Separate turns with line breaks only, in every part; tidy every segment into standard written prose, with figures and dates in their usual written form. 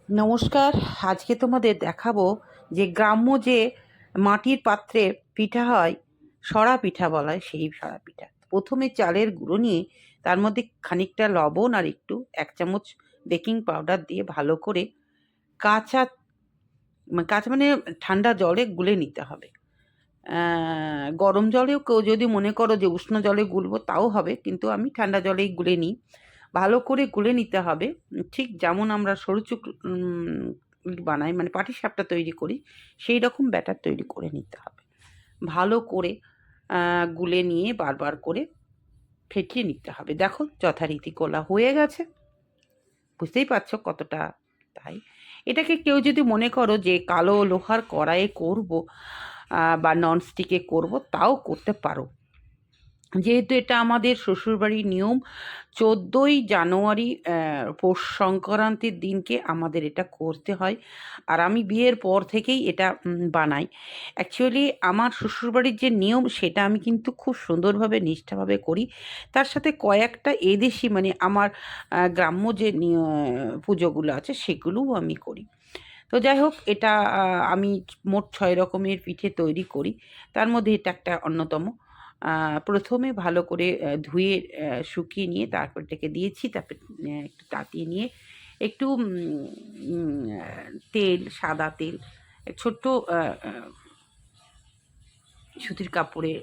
নমস্কার। আজকে তোমাদের দেখাবো যে গ্রাম্য যে মাটির পাত্রে পিঠা হয়, সরা পিঠা বলা হয়, সেই সরা পিঠা। প্রথমে চালের গুঁড়ো নিয়ে তার মধ্যে খানিকটা লবণ আর একটু 1 চামচ বেকিং পাউডার দিয়ে ভালো করে কাঁচা কাঁচা মানে ঠান্ডা জলে গুলে নিতে হবে। গরম জলেও কেউ যদি মনে করো যে উষ্ণ জলে গুলবো তাও হবে, কিন্তু আমি ঠান্ডা জলেই গুলে নিই। ভালো করে গুলে নিতে হবে। ঠিক যেমন আমরা সরু বানাই, মানে পাটিসাপটা তৈরি করি, সেই রকম ব্যাটার তৈরি করে নিতে হবে। ভালো করে গুলে নিয়ে বারবার করে ফেটিয়ে নিতে হবে। দেখো যথারীতি গোলা হয়ে গেছে। বুঝতেই পারছো কতটা। তাই এটাকে কেউ যদি মনে করো যে কালো লোহার কড়াইয়ে করব বা ননস্টিকে করব, তাও করতে পারো। যেহেতু এটা আমাদের শ্বশুরবাড়ির নিয়ম, 14ই জানুয়ারি পৌষ সংক্রান্তির দিনকে আমাদের এটা করতে হয়। আর আমি বিয়ের পর থেকেই এটা বানাই। অ্যাকচুয়ালি আমার শ্বশুরবাড়ির যে নিয়ম সেটা আমি কিন্তু খুব সুন্দরভাবে নিষ্ঠাভাবে করি। তার সাথে কয়েকটা এদেশি, মানে আমার গ্রাম্য যে পুজোগুলো আছে সেগুলোও আমি করি। তো যাই হোক, এটা আমি মোট 6 রকমের পিঠে তৈরি করি। তার মধ্যে এটা একটা অন্যতম। প্রথমে ভালো করে ধুয়ে শুকিয়ে নিয়ে তারপর এটাকে দিয়েছি। তারপর একটু তাতিয়ে নিয়ে একটু তেল, সাদা তেল ছোট্ট আ আ সুতির কাপড়ে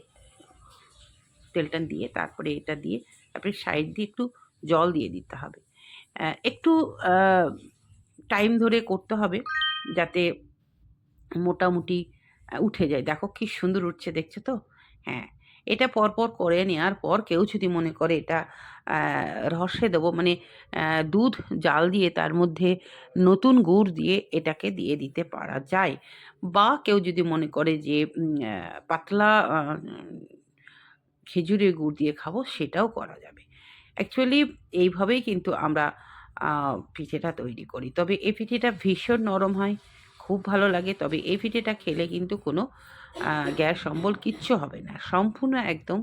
তেলটা দিয়ে তারপরে এটা দিয়ে তারপরে সাইড দিয়ে একটু জল দিয়ে দিতে হবে। একটু আ টাইম ধরে করতে হবে যাতে মোটামুটি উঠে যায়। দেখো কি সুন্দর উঠছে, দেখছো তো? হ্যাঁ, এটা পরপর করে নেওয়ার পর কেউ যদি মনে করে এটা আ রসে দেবো, মানে আ দুধ জাল দিয়ে তার মধ্যে নতুন গুড় দিয়ে এটাকে দিয়ে দিতে পারা যায়। বা কেউ যদি মনে করে যে পাতলা খেজুরের গুড় দিয়ে খাবো, সেটাও করা যাবে। অ্যাকচুয়ালি এইভাবেই কিন্তু আমরা আ পিঠেটা তৈরি করি। তবে এই পিঠেটা ভীষণ নরম হয়, খুব ভালো লাগে। তবে এই পিঠেটা খেলে কিন্তু কোনো গ্যাস অম্বল কিচ্ছু হবে না। সম্পূর্ণ একদম,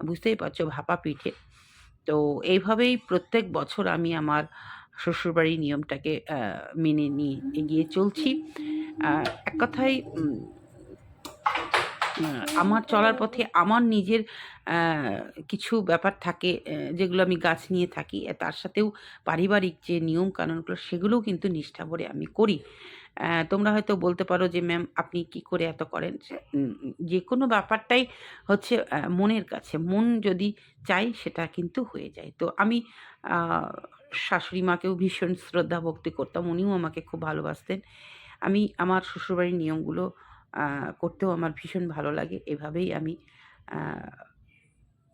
বুঝতেই পারছো, ভাপা পিঠে। তো এইভাবেই প্রত্যেক বছর আমি আমার শ্বশুরবাড়ির নিয়মটাকে মেনে নিয়ে এগিয়ে চলছি। এক কথায় আমার চলার পথে আমার নিজের আ কিছু ব্যাপার থাকে যেগুলো আমি গাছ নিয়ে থাকি। তার সাথেও পারিবারিক যে নিয়ম-কানুনগুলো সেগুলোও কিন্তু নিষ্ঠা ভরে আমি করি। তোমরা হয়তো বলতে পারো যে, "ম্যাম আপনি কি করে এত করেন?" যেকোনো ব্যাপারটাই হচ্ছে মনের কাছে। মন যদি চায় সেটা কিন্তু হয়ে যায়। তো আমি আ শাশুড়ি মাকেও ভীষণ শ্রদ্ধা ভক্তি করতাম। উনিও আমাকে খুব ভালোবাসতেন। আমি আমার শ্বশুরবাড়ির নিয়মগুলো আ করতেও আমার ভীষণ ভালো লাগে। এভাবেই আমি আ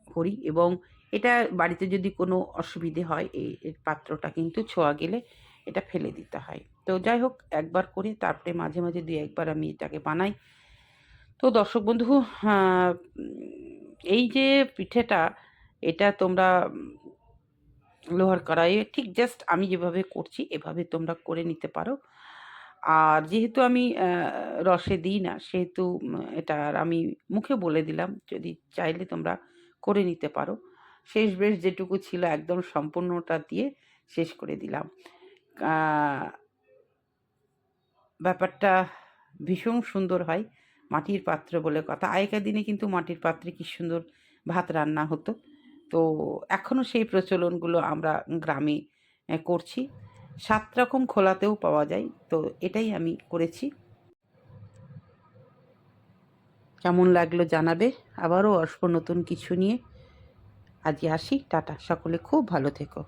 করি, এবং এটা বাড়িতে যদি কোনো অসুবিধে হয়, এর পাত্রটা কিন্তু ছোঁয়া গেলে এটা ফেলে দিতে হয়। তো যাই হোক, একবার করে তারপরে মাঝে, মাঝে ২-১ বার আমি এটাকে বানাই। তো দর্শক বন্ধু, আ এই যে পিঠেটা, এটা তোমরা লোহার কড়াইয়ে ঠিক জাস্ট আমি যেভাবে করছি এভাবে তোমরা করে নিতে পারো। আর যেহেতু আমি রসে দিই না, সেহেতু এটা আর আমি মুখে বলে দিলাম। যদি চাইলে তোমরা করে নিতে পারো। শেষমেশ যেটুকু ছিল একদম সম্পূর্ণটা দিয়ে শেষ করে দিলাম। আ ব্যাপারটা ভীষণ সুন্দর হয়। মাটির পাত্র বলে কথা। আগেকার দিনে কিন্তু মাটির পাত্রে কি সুন্দর ভাত রান্না হতো। তো এখনো সেই প্রচলনগুলো আমরা গ্রামে করছি। ৭ রকম খোলাতেও পাওয়া যায়। তো এটাই আমি করেছি। কেমন লাগলো জানাবে। আবারও আসবো নতুন কিছু নিয়ে। আজই আসি। টাটা। সকলে খুব ভালো থেকো।